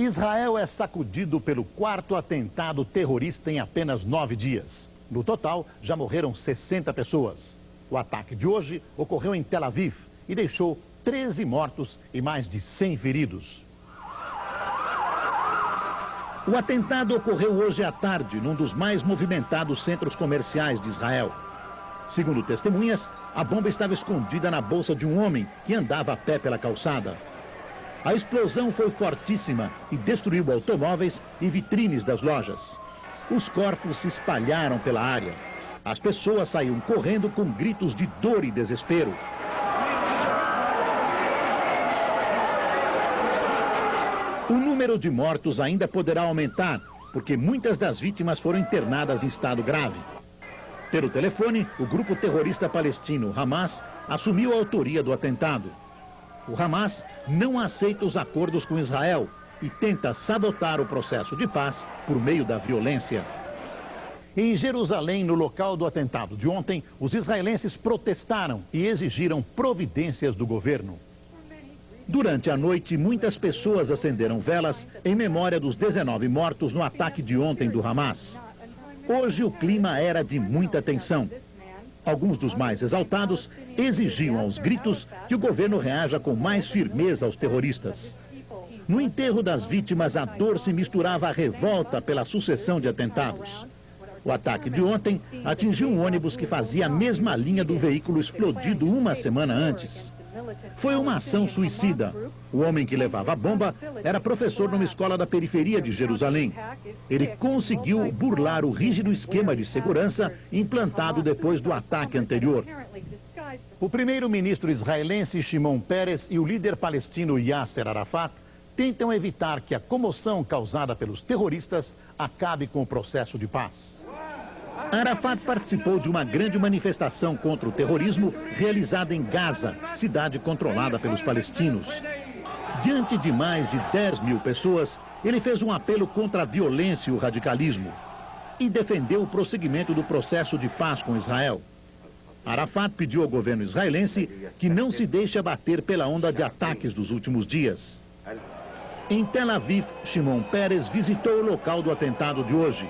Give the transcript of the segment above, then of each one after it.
Israel é sacudido pelo quarto atentado terrorista em apenas 9 dias. No total, já morreram 60 pessoas. O ataque de hoje ocorreu em Tel Aviv e deixou 13 mortos e mais de 100 feridos. O atentado ocorreu hoje à tarde num dos mais movimentados centros comerciais de Israel. Segundo testemunhas, a bomba estava escondida na bolsa de um homem que andava a pé pela calçada. A explosão foi fortíssima e destruiu automóveis e vitrines das lojas. Os corpos se espalharam pela área. As pessoas saíam correndo com gritos de dor e desespero. O número de mortos ainda poderá aumentar, porque muitas das vítimas foram internadas em estado grave. Pelo telefone, o grupo terrorista palestino Hamas assumiu a autoria do atentado. O Hamas não aceita os acordos com Israel e tenta sabotar o processo de paz por meio da violência. Em Jerusalém, no local do atentado de ontem, os israelenses protestaram e exigiram providências do governo. Durante a noite, muitas pessoas acenderam velas em memória dos 19 mortos no ataque de ontem do Hamas. Hoje o clima era de muita tensão. Alguns dos mais exaltados exigiam aos gritos que o governo reaja com mais firmeza aos terroristas. No enterro das vítimas, a dor se misturava à revolta pela sucessão de atentados. O ataque de ontem atingiu um ônibus que fazia a mesma linha do veículo explodido uma semana antes. Foi uma ação suicida. O homem que levava a bomba era professor numa escola da periferia de Jerusalém. Ele conseguiu burlar o rígido esquema de segurança implantado depois do ataque anterior. O primeiro-ministro israelense Shimon Peres e o líder palestino Yasser Arafat tentam evitar que a comoção causada pelos terroristas acabe com o processo de paz. Arafat participou de uma grande manifestação contra o terrorismo realizada em Gaza, cidade controlada pelos palestinos. Diante de mais de 10 mil pessoas, ele fez um apelo contra a violência e o radicalismo e defendeu o prosseguimento do processo de paz com Israel. Arafat pediu ao governo israelense que não se deixe abater pela onda de ataques dos últimos dias. Em Tel Aviv, Shimon Peres visitou o local do atentado de hoje.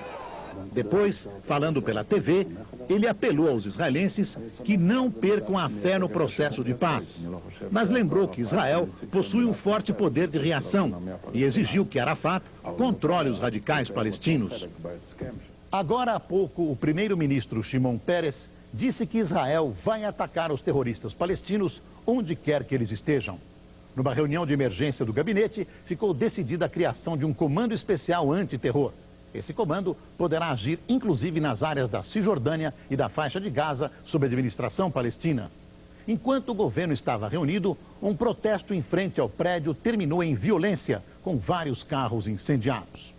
Depois, falando pela TV, ele apelou aos israelenses que não percam a fé no processo de paz. Mas lembrou que Israel possui um forte poder de reação e exigiu que Arafat controle os radicais palestinos. Agora há pouco, o primeiro-ministro Shimon Peres disse que Israel vai atacar os terroristas palestinos onde quer que eles estejam. Numa reunião de emergência do gabinete, ficou decidida a criação de um comando especial antiterror. Esse comando poderá agir inclusive nas áreas da Cisjordânia e da faixa de Gaza sob administração palestina. Enquanto o governo estava reunido, um protesto em frente ao prédio terminou em violência, com vários carros incendiados.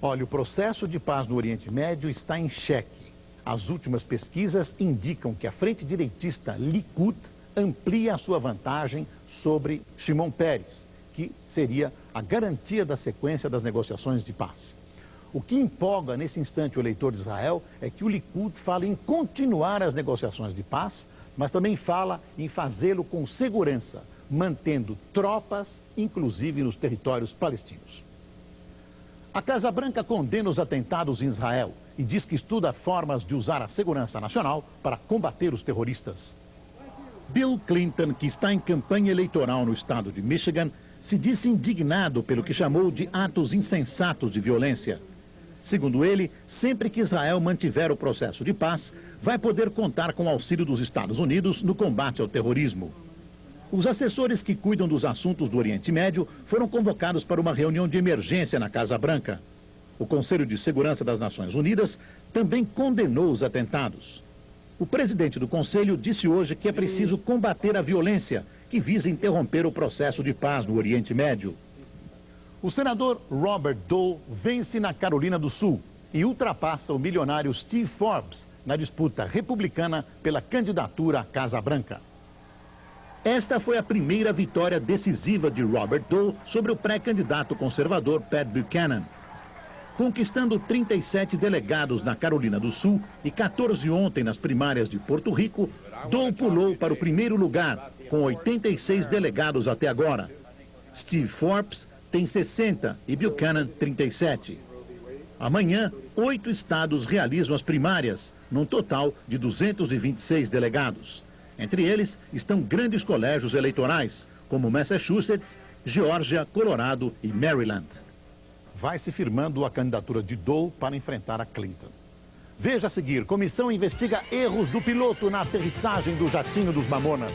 Olha, o processo de paz no Oriente Médio está em xeque. As últimas pesquisas indicam que a frente direitista Likud amplia a sua vantagem sobre Shimon Peres, que seria a garantia da sequência das negociações de paz. O que empolga nesse instante o eleitor de Israel é que o Likud fala em continuar as negociações de paz, mas também fala em fazê-lo com segurança, mantendo tropas, inclusive nos territórios palestinos. A Casa Branca condena os atentados em Israel e diz que estuda formas de usar a segurança nacional para combater os terroristas. Bill Clinton, que está em campanha eleitoral no estado de Michigan, se disse indignado pelo que chamou de atos insensatos de violência. Segundo ele, sempre que Israel mantiver o processo de paz, vai poder contar com o auxílio dos Estados Unidos no combate ao terrorismo. Os assessores que cuidam dos assuntos do Oriente Médio foram convocados para uma reunião de emergência na Casa Branca. O Conselho de Segurança das Nações Unidas também condenou os atentados. O presidente do Conselho disse hoje que é preciso combater a violência que visa interromper o processo de paz no Oriente Médio. O senador Robert Dole vence na Carolina do Sul e ultrapassa o milionário Steve Forbes na disputa republicana pela candidatura à Casa Branca. Esta foi a primeira vitória decisiva de Robert Dole sobre o pré-candidato conservador Pat Buchanan. Conquistando 37 delegados na Carolina do Sul e 14 ontem nas primárias de Porto Rico, Dole pulou para o primeiro lugar, com 86 delegados até agora. Steve Forbes tem 60 e Buchanan 37. Amanhã, 8 estados realizam as primárias, num total de 226 delegados. Entre eles estão grandes colégios eleitorais, como Massachusetts, Geórgia, Colorado e Maryland. Vai se firmando a candidatura de Dole para enfrentar a Clinton. Veja a seguir, comissão investiga erros do piloto na aterrissagem do jatinho dos Mamonas.